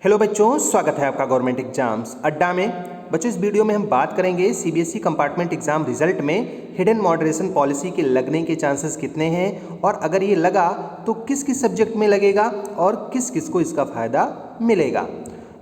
Hello बच्चों, स्वागत है आपका गवर्नमेंट एग्जाम्स अड्डा में। बच्चों, इस वीडियो में हम बात करेंगे सीबीएसई कंपार्टमेंट एग्जाम रिजल्ट में हिडन मॉडरेशन पॉलिसी के लगने के चांसेस कितने हैं, और अगर ये लगा तो किस किस सब्जेक्ट में लगेगा और किस किस को इसका फ़ायदा मिलेगा।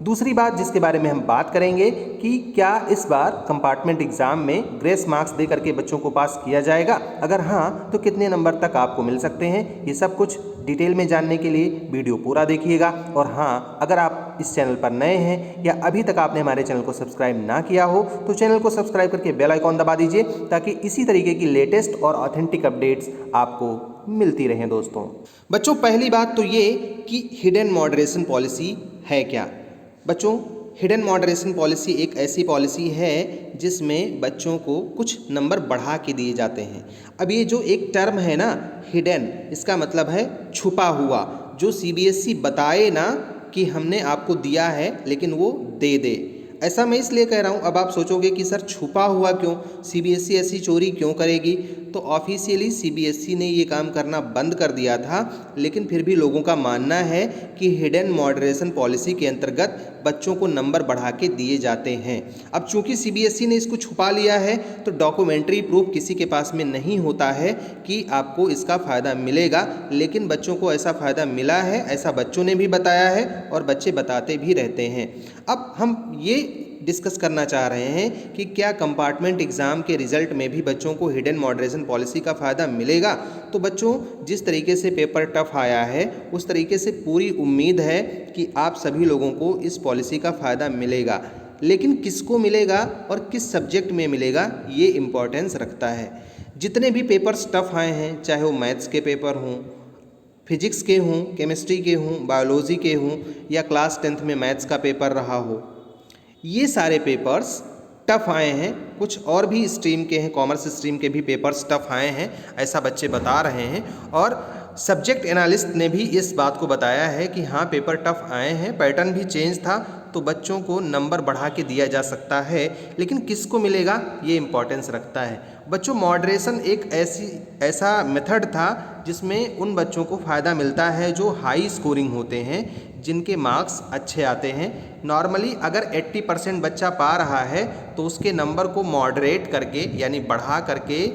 दूसरी बात जिसके बारे में हम बात करेंगे कि क्या इस बार कंपार्टमेंट एग्जाम में ग्रेस मार्क्स दे करके बच्चों को पास किया जाएगा, अगर हाँ तो कितने नंबर तक आपको मिल सकते हैं। ये सब कुछ डिटेल में जानने के लिए वीडियो पूरा देखिएगा। और हाँ, अगर आप इस चैनल पर नए हैं या अभी तक आपने हमारे चैनल को सब्सक्राइब ना किया हो तो चैनल को सब्सक्राइब करके बेल आइकॉन दबा दीजिए, ताकि इसी तरीके की लेटेस्ट और ऑथेंटिक अपडेट्स आपको मिलती रहें। दोस्तों बच्चों, पहली बात तो ये कि हिडन मॉडरेशन पॉलिसी है क्या। बच्चों, हिडन मॉडरेशन पॉलिसी एक ऐसी पॉलिसी है जिसमें बच्चों को कुछ नंबर बढ़ा के दिए जाते हैं। अब ये जो एक टर्म है ना हिडन, इसका मतलब है छुपा हुआ, जो सीबीएसई बताए ना कि हमने आपको दिया है लेकिन वो दे दे। ऐसा मैं इसलिए कह रहा हूँ। अब आप सोचोगे कि सर छुपा हुआ क्यों, सीबीएसई ऐसी चोरी क्यों करेगी। तो ऑफिशियली सीबीएसई ने ये काम करना बंद कर दिया था, लेकिन फिर भी लोगों का मानना है कि हिडन मॉडरेशन पॉलिसी के अंतर्गत बच्चों को नंबर बढ़ा के दिए जाते हैं। अब चूंकि सीबीएसई ने इसको छुपा लिया है तो डॉक्यूमेंट्री प्रूफ किसी के पास में नहीं होता है कि आपको इसका फ़ायदा मिलेगा, लेकिन बच्चों को ऐसा फ़ायदा मिला है, ऐसा बच्चों ने भी बताया है और बच्चे बताते भी रहते हैं। अब हम ये डिस्कस करना चाह रहे हैं कि क्या कंपार्टमेंट एग्ज़ाम के रिज़ल्ट में भी बच्चों को हिडन मॉडरेशन पॉलिसी का फ़ायदा मिलेगा। तो बच्चों, जिस तरीके से पेपर टफ आया है उस तरीके से पूरी उम्मीद है कि आप सभी लोगों को इस पॉलिसी का फ़ायदा मिलेगा, लेकिन किसको मिलेगा और किस सब्जेक्ट में मिलेगा ये इम्पोर्टेंस रखता है। जितने भी पेपर्स टफ आए हैं, चाहे वो मैथ्स के पेपर हों, फिजिक्स के हों, केमिस्ट्री के हों, बायोलॉजी के हों, या क्लास 10th में मैथ्स का पेपर रहा हो, ये सारे पेपर्स टफ आए हैं। कुछ और भी स्ट्रीम के हैं, कॉमर्स स्ट्रीम के भी पेपर्स टफ आए हैं, ऐसा बच्चे बता रहे हैं। और सब्जेक्ट एनालिस्ट ने भी इस बात को बताया है कि हाँ पेपर टफ आए हैं, पैटर्न भी चेंज था, तो बच्चों को नंबर बढ़ा के दिया जा सकता है, लेकिन किसको मिलेगा ये इंपॉर्टेंस रखता है। बच्चों, मॉडरेशन एक ऐसा मेथड था जिसमें उन बच्चों को फ़ायदा मिलता है जो हाई स्कोरिंग होते हैं, जिनके मार्क्स अच्छे आते हैं। नॉर्मली अगर 80% बच्चा पा रहा है तो उसके नंबर को मॉडरेट करके यानी बढ़ा करके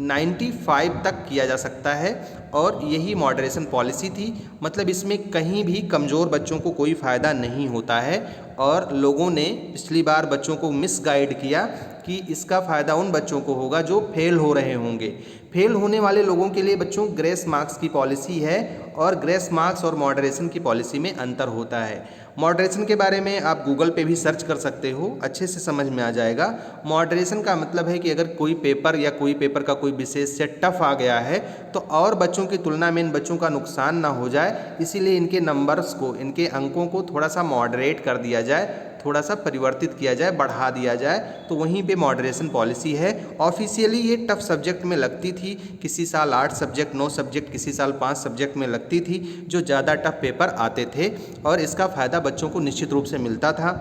95 तक किया जा सकता है, और यही मॉडरेशन पॉलिसी थी। मतलब इसमें कहीं भी कमज़ोर बच्चों को कोई फ़ायदा नहीं होता है, और लोगों ने पिछली बार बच्चों को मिसगाइड किया कि इसका फ़ायदा उन बच्चों को होगा जो फेल हो रहे होंगे। फेल होने वाले लोगों के लिए बच्चों ग्रेस मार्क्स की पॉलिसी है, और ग्रेस मार्क्स और मॉडरेशन की पॉलिसी में अंतर होता है। मॉडरेशन के बारे में आप गूगल पे भी सर्च कर सकते हो, अच्छे से समझ में आ जाएगा। मॉडरेशन का मतलब है कि अगर कोई पेपर या कोई पेपर का कोई विशेष से टफ आ गया है तो और बच्चों की तुलना में इन बच्चों का नुकसान ना हो जाए, इसीलिए इनके नंबर्स को, इनके अंकों को थोड़ा सा मॉडरेट कर दिया जाए, थोड़ा सा परिवर्तित किया जाए, बढ़ा दिया जाए। तो वहीं पे मॉडरेशन पॉलिसी है। ऑफिशियली ये टफ सब्जेक्ट में लगती थी, किसी साल 8 सब्जेक्ट 9 सब्जेक्ट, किसी साल 5 सब्जेक्ट में लगती थी, जो ज़्यादा टफ पेपर आते थे, और इसका फ़ायदा बच्चों को निश्चित रूप से मिलता था।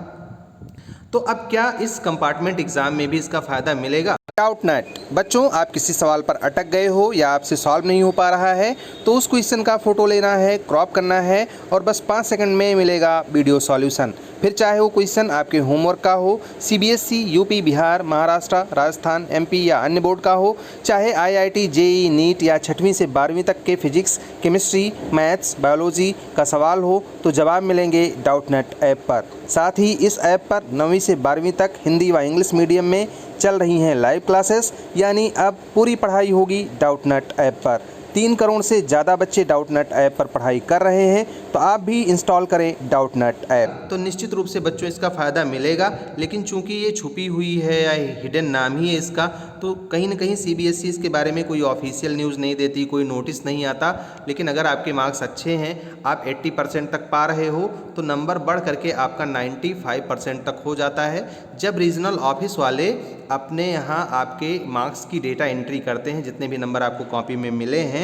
तो अब क्या इस कंपार्टमेंट एग्ज़ाम में भी इसका फ़ायदा मिलेगा? Doubt net. बच्चों, आप किसी सवाल पर अटक गए हो या आपसे सॉल्व नहीं हो पा रहा है तो उस क्वेश्चन का फ़ोटो लेना है, क्रॉप करना है, और बस 5 सेकंड में मिलेगा वीडियो सॉल्यूशन। फिर चाहे वो क्वेश्चन आपके होमवर्क का हो, CBSE, UP, Bihar, Maharashtra, Rajasthan, MP या अन्य बोर्ड का हो, चाहे आईआईटी, जेईई, नीट या 6वीं से 12वीं तक के फिजिक्स, केमिस्ट्री, मैथ्स, बायोलॉजी का सवाल हो, तो जवाब मिलेंगे डाउट नेट ऐप पर। साथ ही इस ऐप पर 9वीं से 12वीं तक हिंदी व इंग्लिश मीडियम में चल रही हैं लाइव क्लासेस, यानी अब पूरी पढ़ाई होगी डाउट नेट ऐप पर। 3 करोड़ से ज़्यादा बच्चे डाउट नेट ऐप पर पढ़ाई कर रहे हैं, तो आप भी इंस्टॉल करें डाउट नेट ऐप। तो निश्चित रूप से बच्चों इसका फ़ायदा मिलेगा, लेकिन चूंकि ये छुपी हुई है या हिडन नाम ही है इसका, तो कहीं ना कहीं सीबीएसई इसके बारे में कोई ऑफिशियल न्यूज़ नहीं देती, कोई नोटिस नहीं आता। लेकिन अगर आपके मार्क्स अच्छे हैं, आप 80% तक पा रहे हो, तो नंबर बढ़ करके आपका 95% तक हो जाता है। जब रीजनल ऑफिस वाले अपने यहाँ आपके मार्क्स की डेटा एंट्री करते हैं, जितने भी नंबर आपको कॉपी में मिले हैं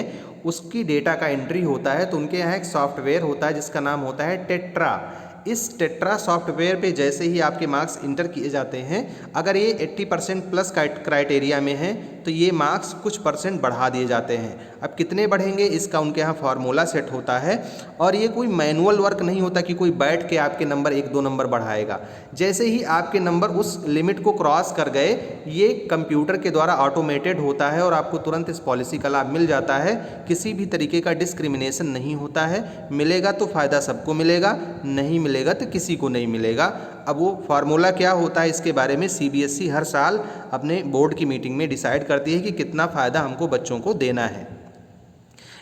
उसकी डेटा का एंट्री होता है, तो उनके यहाँ एक सॉफ्टवेयर होता है जिसका नाम होता है टेट्रा। इस टेट्रा सॉफ्टवेयर पे जैसे ही आपके मार्क्स इंटर किए जाते हैं, अगर ये 80% प्लस क्राइटेरिया में है तो ये मार्क्स कुछ % बढ़ा दिए जाते हैं। अब कितने बढ़ेंगे इसका उनके यहाँ फार्मूला सेट होता है और ये कोई मैनुअल वर्क नहीं होता कि कोई बैठ के आपके नंबर 1-2 नंबर बढ़ाएगा। जैसे ही आपके नंबर उस लिमिट को क्रॉस कर गए, ये कंप्यूटर के द्वारा ऑटोमेटेड होता है और आपको तुरंत इस पॉलिसी का लाभ मिल जाता है। किसी भी तरीके का डिस्क्रिमिनेशन नहीं होता है। मिलेगा तो फ़ायदा सबको मिलेगा, नहीं मिलेगा तो किसी को नहीं मिलेगा। अब वो फार्मूला क्या होता है इसके बारे में सीबीएसई हर साल अपने बोर्ड की मीटिंग में डिसाइड करती है कि कितना फ़ायदा हमको बच्चों को देना है।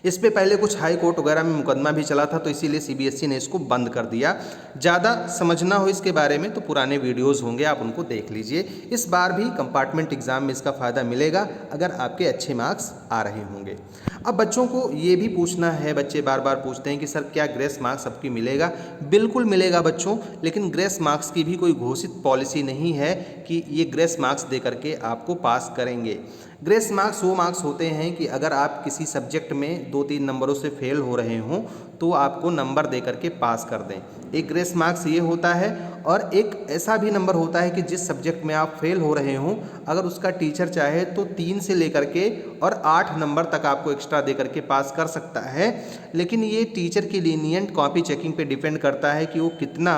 इस पे पहले कुछ हाई कोर्ट वगैरह में मुकदमा भी चला था, तो इसीलिए सीबीएसई ने इसको बंद कर दिया। ज़्यादा समझना हो इसके बारे में तो पुराने वीडियोस होंगे, आप उनको देख लीजिए। इस बार भी कंपार्टमेंट एग्ज़ाम में इसका फ़ायदा मिलेगा अगर आपके अच्छे मार्क्स आ रहे होंगे। अब बच्चों को ये भी पूछना है, बच्चे बार बार पूछते हैं कि सर क्या ग्रेस मार्क्स सबकी मिलेगा? बिल्कुल मिलेगा बच्चों, लेकिन ग्रेस मार्क्स की भी कोई घोषित पॉलिसी नहीं है कि ये ग्रेस मार्क्स दे करके आपको पास करेंगे। ग्रेस मार्क्स वो मार्क्स होते हैं कि अगर आप किसी सब्जेक्ट में 2-3 नंबरों से फेल हो रहे हों तो आपको नंबर दे करके पास कर दें। एक ग्रेस मार्क्स ये होता है, और एक ऐसा भी नंबर होता है कि जिस सब्जेक्ट में आप फेल हो रहे हों, अगर उसका टीचर चाहे तो 3 से लेकर के और 8 नंबर तक आपको एक्स्ट्रा दे करके पास कर सकता है। लेकिन ये टीचर की लीनियंट कॉपी चेकिंग पे डिपेंड करता है कि वो कितना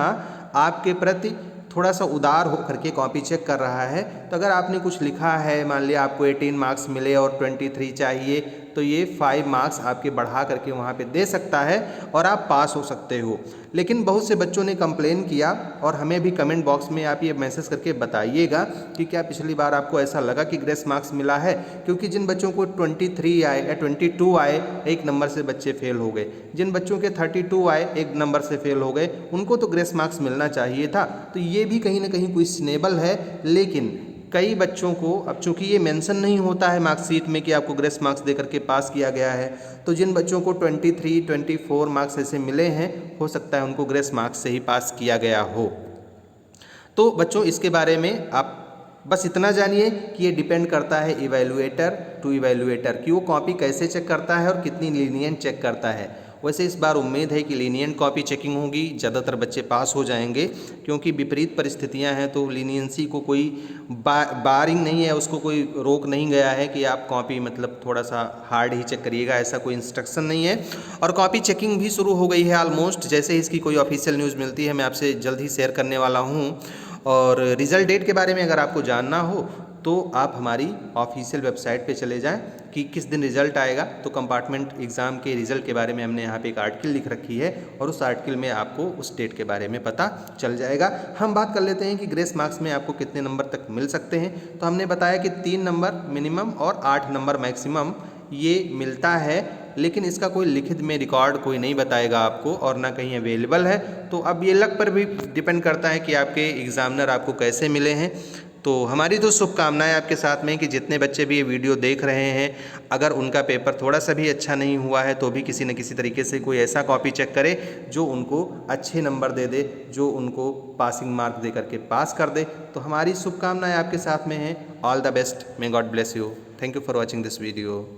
आपके प्रति थोड़ा सा उदार हो करके कॉपी चेक कर रहा है। तो अगर आपने कुछ लिखा है, मान लिया आपको 18 मार्क्स मिले और 23 चाहिए, तो ये 5 मार्क्स आपके बढ़ा करके वहाँ पे दे सकता है और आप पास हो सकते हो। लेकिन बहुत से बच्चों ने कंप्लेन किया, और हमें भी कमेंट बॉक्स में आप ये मैसेज करके बताइएगा कि क्या पिछली बार आपको ऐसा लगा कि ग्रेस मार्क्स मिला है? क्योंकि जिन बच्चों को 23 आए या 22 आए, एक नंबर से बच्चे फेल हो गए। जिन बच्चों के 32 आए, एक नंबर से फेल हो गए, उनको तो ग्रेस मार्क्स मिलना चाहिए था। तो ये भी कहीं ना कहीं क्वेश्चनेबल है। लेकिन कई बच्चों को, अब चूंकि ये मेंशन नहीं होता है मार्कशीट में कि आपको ग्रेस मार्क्स दे करके पास किया गया है, तो जिन बच्चों को 23, 24 मार्क्स ऐसे मिले हैं, हो सकता है उनको ग्रेस मार्क्स से ही पास किया गया हो। तो बच्चों इसके बारे में आप बस इतना जानिए कि ये डिपेंड करता है इवैल्यूएटर टू इवैल्यूएटर कि वो कॉपी कैसे चेक करता है और कितनी लीनियंट चेक करता है। वैसे इस बार उम्मीद है कि लीनियंट कॉपी चेकिंग होगी, ज़्यादातर बच्चे पास हो जाएंगे, क्योंकि विपरीत परिस्थितियां हैं। तो लीनियंसी को कोई बारिंग नहीं है, उसको कोई रोक नहीं गया है कि आप कॉपी मतलब थोड़ा सा हार्ड ही चेक करिएगा, ऐसा कोई इंस्ट्रक्शन नहीं है। और कॉपी चेकिंग भी शुरू हो गई है ऑलमोस्ट। जैसे ही इसकी कोई ऑफिशियल न्यूज़ मिलती है मैं आपसे जल्द ही शेयर करने वाला हूँ। और रिज़ल्ट डेट के बारे में अगर आपको जानना हो तो आप हमारी ऑफिशियल वेबसाइट पे चले जाएं कि किस दिन रिज़ल्ट आएगा। तो कंपार्टमेंट एग्ज़ाम के रिज़ल्ट के बारे में हमने यहाँ पे एक आर्टिकल लिख रखी है, और उस आर्टिकल में आपको उस डेट के बारे में पता चल जाएगा। हम बात कर लेते हैं कि ग्रेस मार्क्स में आपको कितने नंबर तक मिल सकते हैं। तो हमने बताया कि 3 नंबर मिनिमम और 8 नंबर मैक्सिमम ये मिलता है, लेकिन इसका कोई लिखित में रिकॉर्ड कोई नहीं बताएगा आपको, और ना कहीं अवेलेबल है। तो अब ये लक पर भी डिपेंड करता है कि आपके एग्ज़ामिनर आपको कैसे मिले हैं। तो हमारी तो शुभकामनाएं आपके साथ में कि जितने बच्चे भी ये वीडियो देख रहे हैं, अगर उनका पेपर थोड़ा सा भी अच्छा नहीं हुआ है तो भी किसी न किसी तरीके से कोई ऐसा कॉपी चेक करे जो उनको अच्छे नंबर दे दे, जो उनको पासिंग मार्क दे करके पास कर दे। तो हमारी शुभकामनाएं आपके साथ में हैं। All the best, may God bless you. Thank you for watching this video.